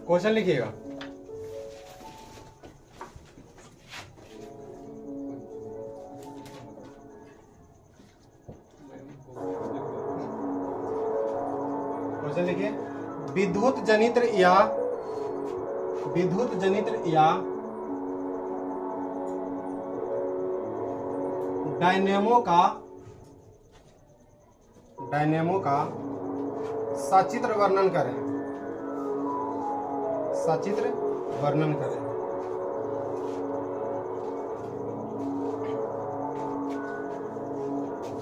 Question लिखिएगा। Question लिखिए। विद्युत जनित्र या डायनेमो का सचित्र वर्णन करें। सचित्र वर्णन करें।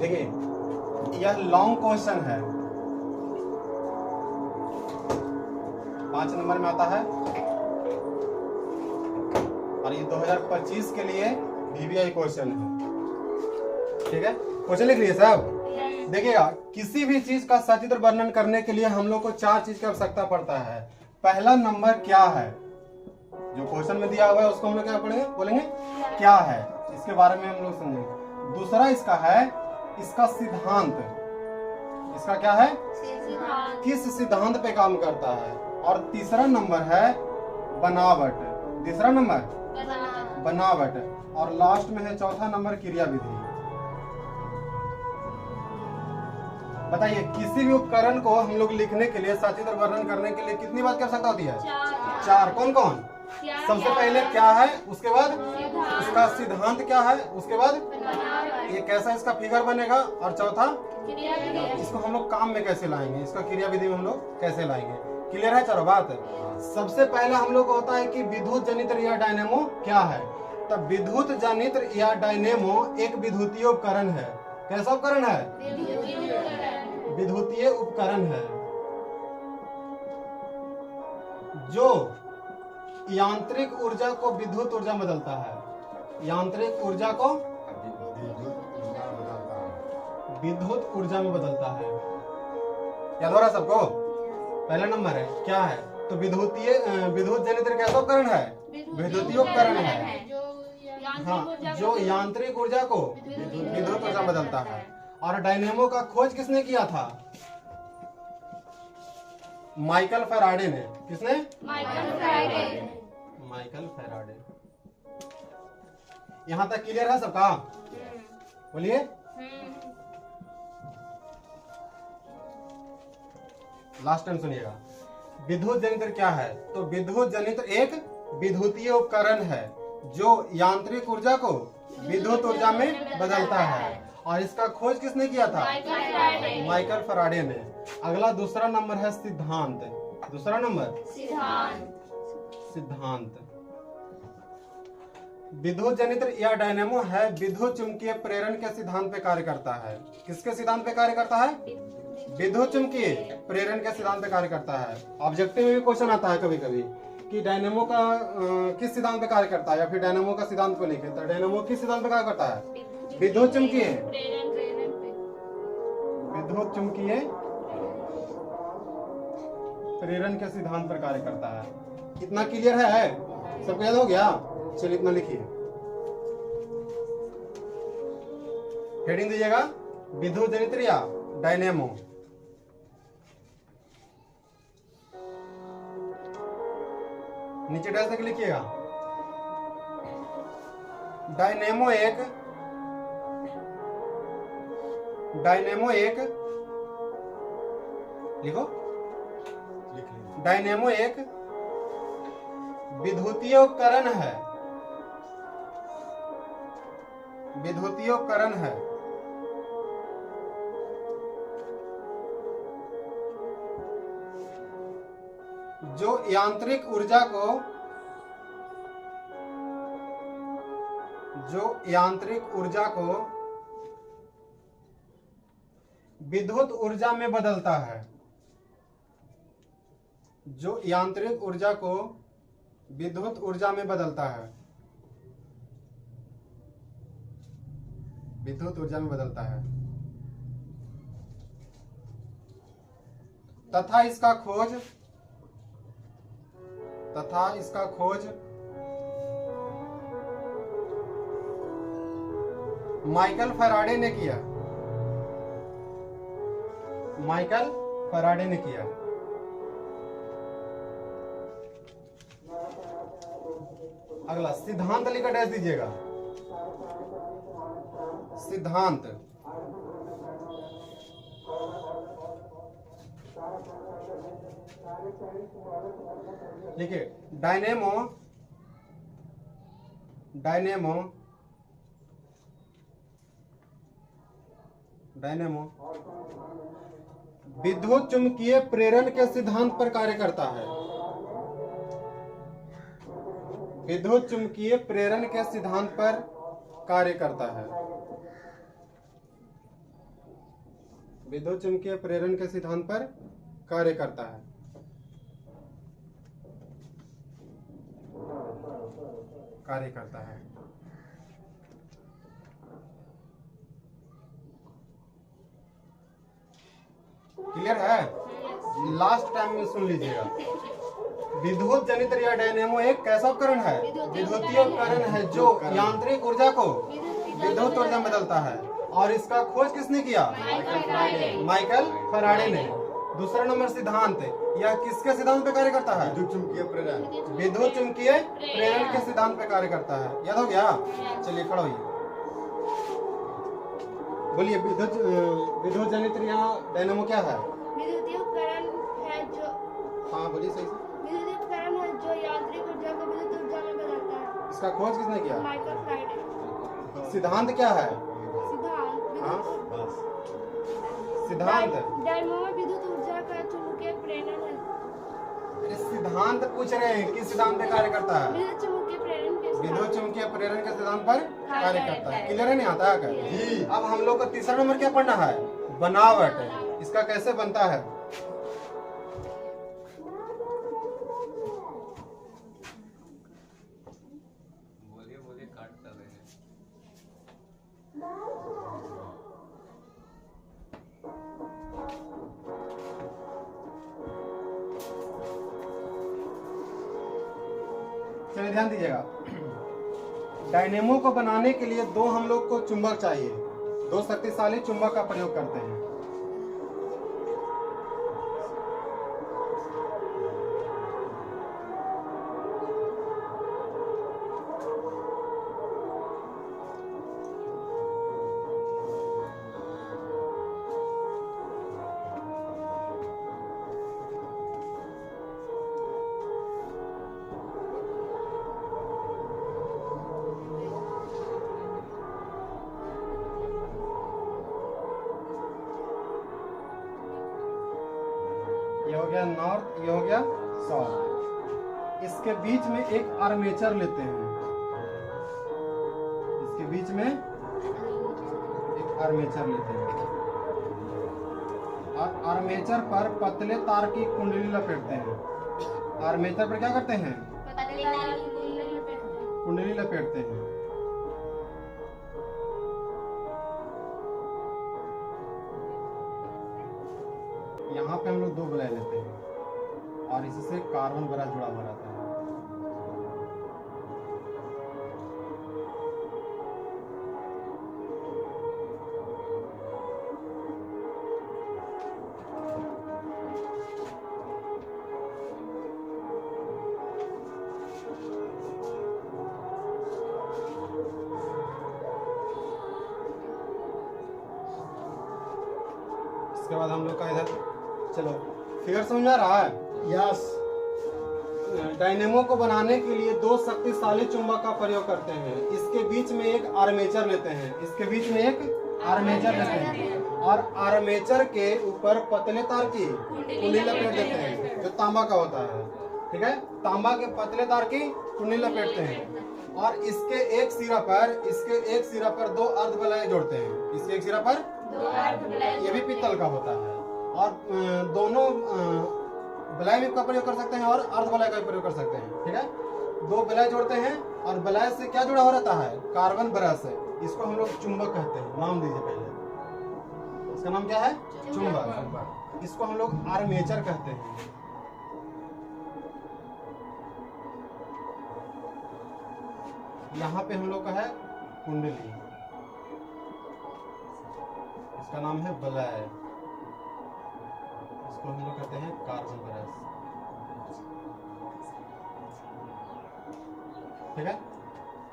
देखिए यह लॉन्ग क्वेश्चन है, 5 नंबर में आता है और ये 2025 के लिए VVI क्वेश्चन है। ठीक है, क्वेश्चन लिख लीजिए साहब। देखिएगा, किसी भी चीज का सचित्र वर्णन करने के लिए हम लोग को 4 चीज की आवश्यकता पड़ता है। पहला नंबर क्या है, जो क्वेश्चन में दिया हुआ है उसको हम लोग क्या पढ़ेंगे, बोलेंगे क्या है, इसके बारे में हम लोग समझेंगे। दूसरा इसका है इसका सिद्धांत, इसका क्या है, किस सिद्धांत पे काम करता है। और तीसरा नंबर है बनावट, तीसरा नंबर बनावट। और लास्ट में है चौथा नंबर क्रिया विधि। बताइए, किसी भी उपकरण को हम लोग लिखने के लिए, सचित्र वर्णन करने के लिए कितनी बात की आवश्यकता होती है, 4। कौन कौन? सबसे पहले क्या है, उसके बाद उसका सिद्धांत क्या है, उसके बाद ये कैसा इसका फिगर बनेगा, और चौथा इसको हम लोग काम में कैसे लाएंगे, इसका क्रिया विधि में हम लोग कैसे लाएंगे। क्लियर है चारों बात? सबसे पहला हम लोग को होता है कि विद्युत जनित्र या डायनेमो क्या है। तब विद्युत जनित्र या डायनेमो एक विद्युतीय उपकरण है। कैसा उपकरण है? विद्युतीय उपकरण है जो यांत्रिक ऊर्जा को विद्युत ऊर्जा में बदलता है। यांत्रिक ऊर्जा को विद्युत ऊर्जा में बदलता है। याद हो रहा सबको? पहला नंबर है क्या है, तो विद्युत जनित्र कैसा उपकरण है? विद्युतीय उपकरण है। हाँ, जो यांत्रिक ऊर्जा को विद्युत ऊर्जा में बदलता है। और डायनेमो का खोज किसने किया था? माइकल फैराडे ने। किसने? Michael Faraday. यहां तक क्लियर है सबका? बोलिए। लास्ट टाइम सुनिएगा। विद्युत जनित्र क्या है, तो विद्युत जनित्र एक विद्युतीय उपकरण है जो यांत्रिक ऊर्जा को विद्युत ऊर्जा में बदलता है। और इसका खोज किसने किया था? माइकल फैराडे ने। अगला दूसरा नंबर है सिद्धांत। दूसरा नंबर सिद्धांत। विद्युत जनित्र या डायनेमो है विद्युत चुंबकीय प्रेरण के सिद्धांत पे कार्य करता है। किसके सिद्धांत पे कार्य करता है? विद्युत चुंबकीय प्रेरण के सिद्धांत पे कार्य करता है। ऑब्जेक्टिव में भी क्वेश्चन आता है कभी कभी कि डायनेमो का किस सिद्धांत पे कार्य करता है, या फिर डायनेमो का सिद्धांत को लिखे तो डायनेमो किस सिद्धांत पे कार्य करता है? विद्युत चुंबकीय प्रेरण के सिद्धांत पर कार्य करता है। कितना क्लियर है? सबको याद हो गया? चलिए इतना लिखिए। हेडिंग दीजिएगा, विद्युत जनित्र या डायनेमो। नीचे डैश तक लिखिएगा। डायनेमो एक लिखो। डायनेमो एक विद्युतीय उपकरण है। विद्युतीय उपकरण है जो यांत्रिक ऊर्जा को विद्युत ऊर्जा में बदलता है। जो यांत्रिक ऊर्जा को विद्युत ऊर्जा में बदलता है। विद्युत ऊर्जा में बदलता है तथा इसका खोज माइकल फैराडे ने किया। अगला सिद्धांत लिखकर डैश दीजिएगा। सिद्धांत, देखिए डायनेमो, डायनेमो, डायनेमो विद्युत चुंबकीय प्रेरण के सिद्धांत पर कार्य करता है। विद्युत चुंबकीय प्रेरण के सिद्धांत पर कार्य करता है। विद्युत चुंबकीय प्रेरण के सिद्धांत पर कार्य करता है। कार्य करता है। क्लियर है? लास्ट टाइम में सुन लीजिएगा। विद्युत जनित या डायनेमो एक कैसा उपकरण है? विद्युतीय उपकरण है जो यांत्रिक ऊर्जा को विद्युत ऊर्जा में बदलता है। और इसका खोज किसने किया? माइकल फैराडे ने। दूसरा नंबर सिद्धांत, यह किसके सिद्धांत पे कार्य करता है? विद्युत चुंबकीय प्रेरण। विद्युत चुंबकीय प्रेरण के सिद्धांत पे कार्य करता है। याद हो गया? चलिए खड़ा होइए, बोलिए विद्युत जनित या डायनेमो क्या है? विद्युतीय उपकरण है जो, हाँ बोलिए सही से। विद्युतीय उपकरण है जो यांत्रिक ऊर्जा को विद्युत ऊर्जा में बदलता है। इसका खोज किसने किया? Michael Faraday. सिद्धांत क्या है? सिद्धांत, सिद्धांत डायनेमो विद्युत ऊर्जा का चुंबकीय प्रेरण है। अरे सिद्धांत पूछ रहे हैं, किस सिद्धांत पे कार्य करता है? विद्युत चुंबकीय प्रेरण के विद्युत चुंबकीय प्रेरण के सिद्धांत पर कार्य करता है। क्लियर है? नहीं आता है जी। अब हम लोग को तीसरा नंबर क्या पढ़ना है? बनावट। इसका कैसे बनता है? बोलिए काट कर रहे हैं। चलिए ध्यान दीजिएगा। डायनेमो को बनाने के लिए दो हम लोग को चुंबक चाहिए। दो शक्तिशाली चुंबक का प्रयोग करते हैं। ये हो गया नॉर्थ, ये हो गया साउथ। इसके बीच में एक आर्मेचर लेते हैं। इसके बीच में एक आर्मेचर लेते हैं और आर्मेचर पर पतले तार की कुंडली लपेटते हैं। आर्मेचर पर क्या करते हैं? कुंडली लपेटते हैं। यहाँ पे हम लोग दो बलय लेते हैं और इससे कार्बन बरा जुड़ा हुआ रहता है। इसके बाद हम लोग का इधर, चलो फिगर समझ में आ रहा है? यस। डायनेमो को बनाने के लिए दो शक्तिशाली चुंबक का प्रयोग करते हैं। इसके बीच में एक आर्मेचर लेते हैं। इसके बीच में एक आर्मेचर लेते हैं और आर्मेचर के ऊपर पतले तार की कुंडली लपेट देते हैं जो तांबा का होता है। ठीक है? तांबा के पतले तार की कुंडली लपेटते हैं और इसके एक सिरा पर दो अर्ध बलय जोड़ते हैं। इसके एक सिरा पर ये भी पीतल का होता है और दोनों बलय का प्रयोग कर सकते हैं और अर्ध बलय का भी प्रयोग कर सकते हैं। ठीक है? दो बलय जोड़ते हैं और बलय से क्या जुड़ा हो रहता है? कार्बन बरा से। इसको हम लोग चुंबक कहते हैं। नाम दीजिए पहले, इसका नाम क्या है? चुंबक। इसको हम लोग आर्मेचर कहते हैं। यहाँ पे हम लोग का है कुंडली, इसका नाम है बलय। इसको हम लोग कहते हैं कार्बन ब्रश। ठीक है?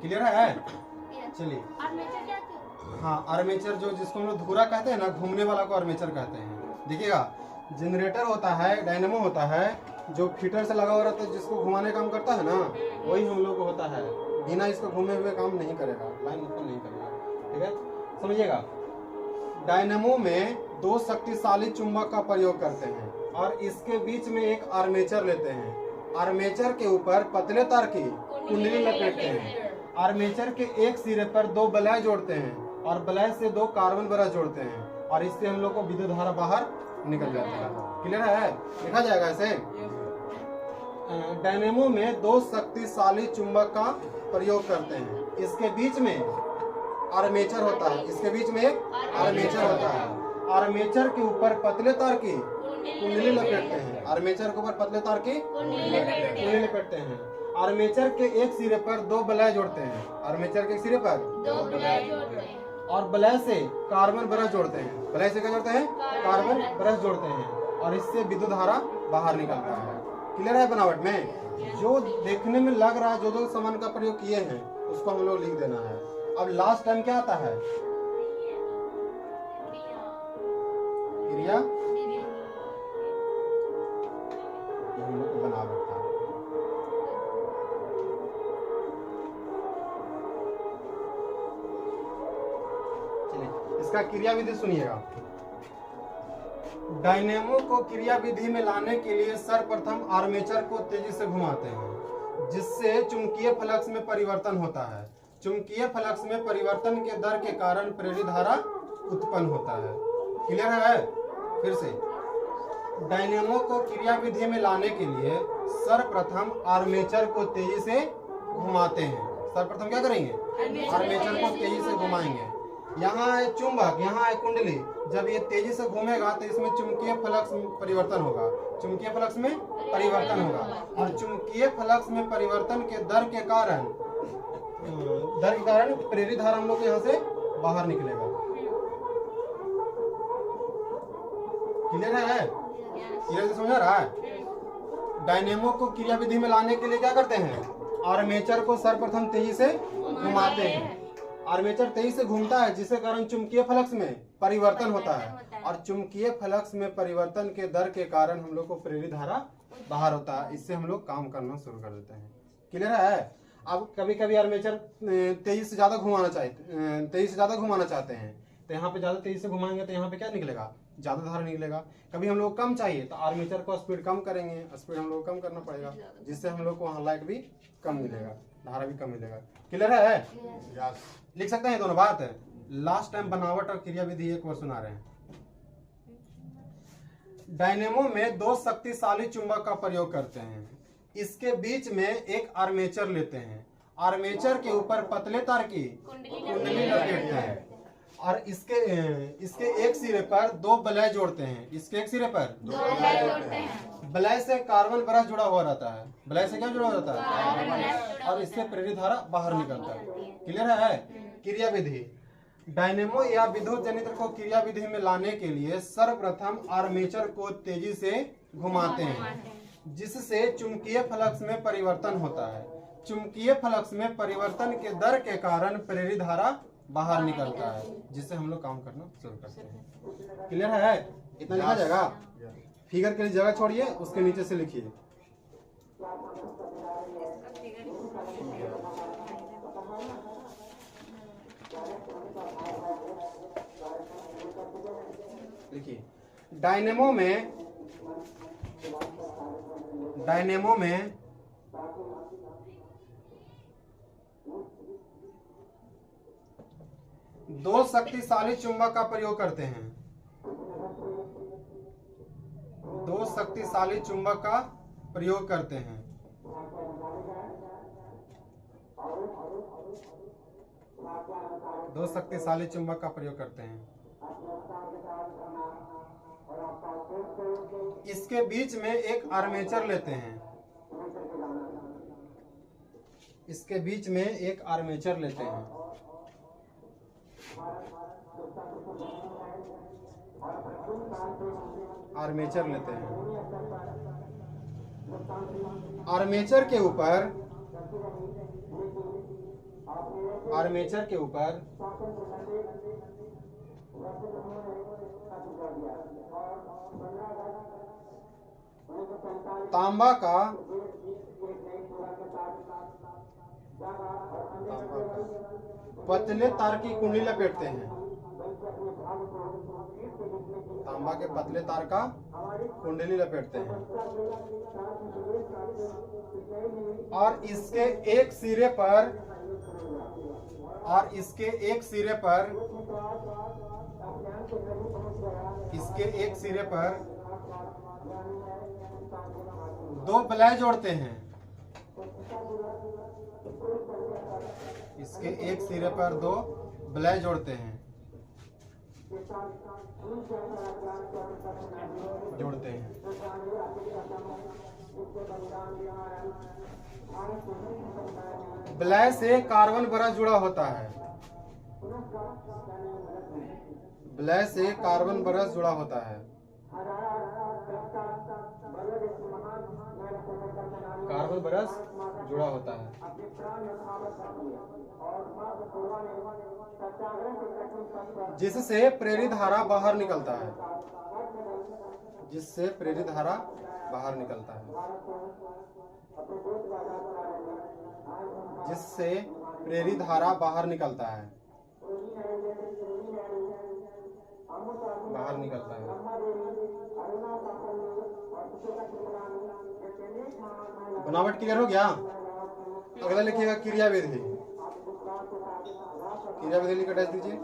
क्लियर है? Yes. चलिए, आर्मेचर क्या होता है? हाँ आर्मेचर जो जिसको हम लोग धुरा कहते हैं ना, घूमने वाला को आर्मेचर कहते हैं। देखिएगा, जनरेटर होता है, डायनेमो होता है, जो फीटर से लगा हुआ रहता है, जिसको घुमाने काम करता है ना, वही हम लोग को होता है। बिना इसको घूमे हुए काम नहीं करेगा, लाइन उत्पन्न नहीं करेगा। ठीक है, समझिएगा। डायनेमो में दो शक्तिशाली चुंबक का प्रयोग करते हैं और इसके बीच में एक आर्मेचर लेते हैं। आर्मेचर के ऊपर पतले तार की कुंडली लपेटते हैं। आर्मेचर के एक सिरे पर दो बलय जोड़ते हैं और बलय से दो कार्बन ब्रश जोड़ते हैं और इससे हम लोग को विद्युत धारा बाहर निकल जाता है। क्लियर है? लिखा जाएगा ऐसे। डायनेमो में दो शक्तिशाली चुंबक का प्रयोग करते हैं। इसके बीच में आर्मेचर होता है, इसके बीच में एक आर्मेचर होता है। आर्मेचर के ऊपर पतले तार की कुंडली लपेटते हैं। आर्मेचर के ऊपर पतले तार की कुंडली लपेटते हैं। आर्मेचर के एक सिरे पर दो बलय जोड़ते हैं। आर्मेचर के एक सिरे पर दो बलय जोड़ते हैं और बलय से कार्बन ब्रश जोड़ते हैं। बलय से क्या जोड़ते हैं? कार्बन ब्रश जोड़ते हैं और इससे विद्युत धारा बाहर निकलता है। क्लियर है बनावट में? जो देखने में लग रहा है, जो जो सामान का प्रयोग किए हैं उसको हम लोग लिख देना है। अब लास्ट टाइम क्या आता है? क्रिया, ये हम लोग को बनावट था। चलिए, इसका क्रिया विधि सुनिएगा। डायनेमो को क्रिया विधि में लाने के लिए सर्वप्रथम आर्मेचर को तेजी से घुमाते हैं, जिससे चुंबकीय फ्लक्स में परिवर्तन होता है। चुंबकीय फ्लक्स में परिवर्तन के दर के कारण प्रेरित धारा उत्पन्न होता है। क्लियर है? फिर से, डायनेमो को क्रिया विधि में लाने के लिए सर्वप्रथम आर्मेचर को तेजी से घुमाते हैं। सर्वप्रथम क्या करेंगे? आर्मेचर को तेजी से घुमाएंगे। यहाँ है चुंबक, यहाँ है कुंडली। जब ये तेजी से घूमेगा तो इसमें चुंबकीय फ्लक्स में परिवर्तन होगा। चुंबकीय फ्लक्स में परिवर्तन होगा और चुंबकीय फ्लक्स में परिवर्तन के दर के कारण प्रेरित धारा हम लोग यहाँ से बाहर निकलेगा। क्लियर है? क्लियर से समझ रहा है? डायनेमो को क्रिया विधि में लाने के लिए क्या करते हैं? आर्मेचर को सर्वप्रथम तेजी से घुमाते हैं। आर्मेचर तेजी से घूमता है, जिसके कारण चुंबकीय फ्लक्स में परिवर्तन होता है और चुंबकीय फ्लक्स में परिवर्तन के दर के कारण हम लोग को प्रेरित धारा बाहर होता है। इससे हम लोग काम करना शुरू कर देते हैं। क्लियर है? अब कभी कभी आर्मेचर तेजी से ज्यादा घुमाना चाहते हैं, तो यहाँ पे ज्यादा तेजी से घुमाएंगे तो यहाँ पे क्या निकलेगा? ज्यादा धारा निकलेगा। कभी हम लोग कम चाहिए तो आर्मेचर को स्पीड कम करेंगे, स्पीड हम लोग कम करना पड़ेगा, जिससे हम लोग को वहाँ लाइट भी कम मिलेगा, धारा भी कम मिलेगा। क्लियर है? लिख सकते हैं दोनों बात। लास्ट टाइम बनावट और क्रिया विधि एक बार सुना रहे हैं। डायनेमो में दो शक्तिशाली चुंबक का प्रयोग करते हैं। इसके बीच में एक आर्मेचर लेते हैं। आर्मेचर के ऊपर पतले तार की कुंडली लपेटते हैं और इसके एक सिरे पर दो बलय जोड़ते हैं। इसके एक सिरे पर दो बलय जोड़ते हैं। बलय से कार्बन ब्रश जुड़ा हुआ रहता है। बलय से क्या जुड़ा हुआ रहता है? और इससे प्रेरित धारा बाहर निकलता है। क्लियर है? क्रिया विधि। डायनेमो या विद्युत जनरेटर को क्रिया विधि में लाने के लिए सर्वप्रथम आर्मेचर को तेजी से घुमाते हैं, जिससे चुंबकीय फ्लक्स में परिवर्तन होता है। चुंबकीय फ्लक्स में परिवर्तन के दर के कारण प्रेरित धारा बाहर निकलता है, जिससे हम लोग काम करना शुरू करते हैं। क्लियर है? इतना लिखा जाएगा। फिगर के लिए जगह छोड़िए, उसके नीचे से लिखिए। देखिए, डायनेमो में दो शक्तिशाली चुंबक का प्रयोग करते हैं। दो शक्तिशाली चुंबक का प्रयोग करते हैं। दो शक्तिशाली चुंबक का प्रयोग करते हैं। इसके बीच में एक आर्मेचर लेते हैं। इसके बीच में एक आर्मेचर लेते हैं। आर्मेचर लेते हैं। आर्मेचर के ऊपर आर्मेचर के ऊपर तांबा का पतले तार की कुंडली लपेटते हैं। तांबा के पतले तार का कुंडली लपेटते हैं और इसके एक सिरे पर दो बलय जोड़ते हैं। इसके एक सिरे पर दो बलय जोड़ते हैं। बलय से कार्बन ब्रश जुड़ा होता है। बलय से कार्बन ब्रश जुड़ा होता है। कार्बन ब्रश जुड़ा होता है जिससे प्रेरित धारा बाहर निकलता है। जिससे प्रेरित धारा बाहर निकलता है। जिससे प्रेरित धारा बाहर निकलता है। बनावट क्लियर हो गया। अगला लिखिएगा क्रियाविधि। क्रियाविधि लिख अटैच दीजिए।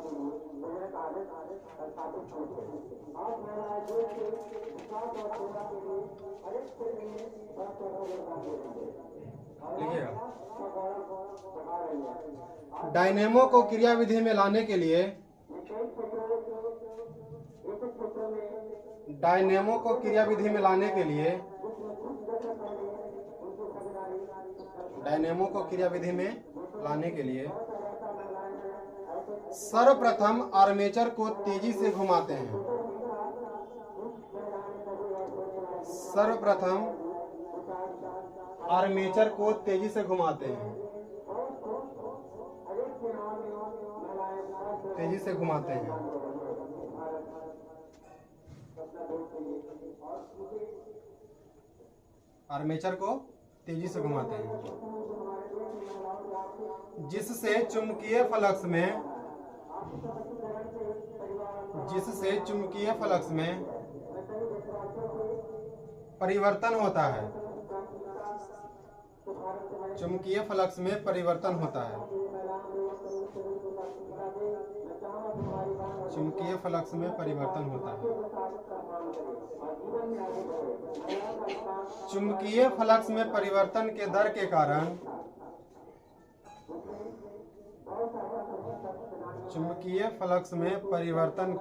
लिखिएगा डायनेमो को क्रियाविधि में लाने के लिए सर्वप्रथम आर्मेचर को तेजी से घुमाते हैं। आर्मेचर को तेजी से घुमाते हैं जिससे चुंबकीय फ्लक्स में परिवर्तन होता है। चुंबकीय फ्लक्स में परिवर्तन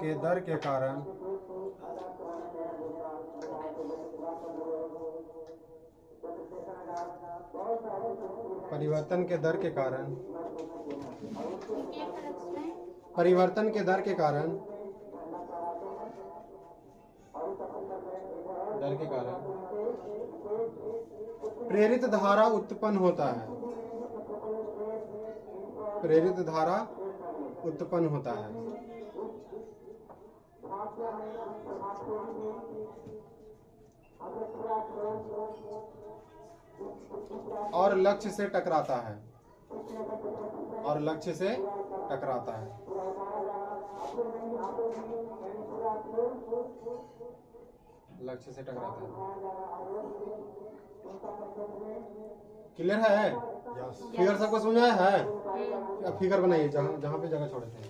के दर के कारण प्रेरित धारा उत्पन्न होता है। और लक्ष्य से टकराता है। क्लियर है? फिगर सबको समझ आया है? अब फिगर बनाइए जहाँ पे जगह छोड़े थे।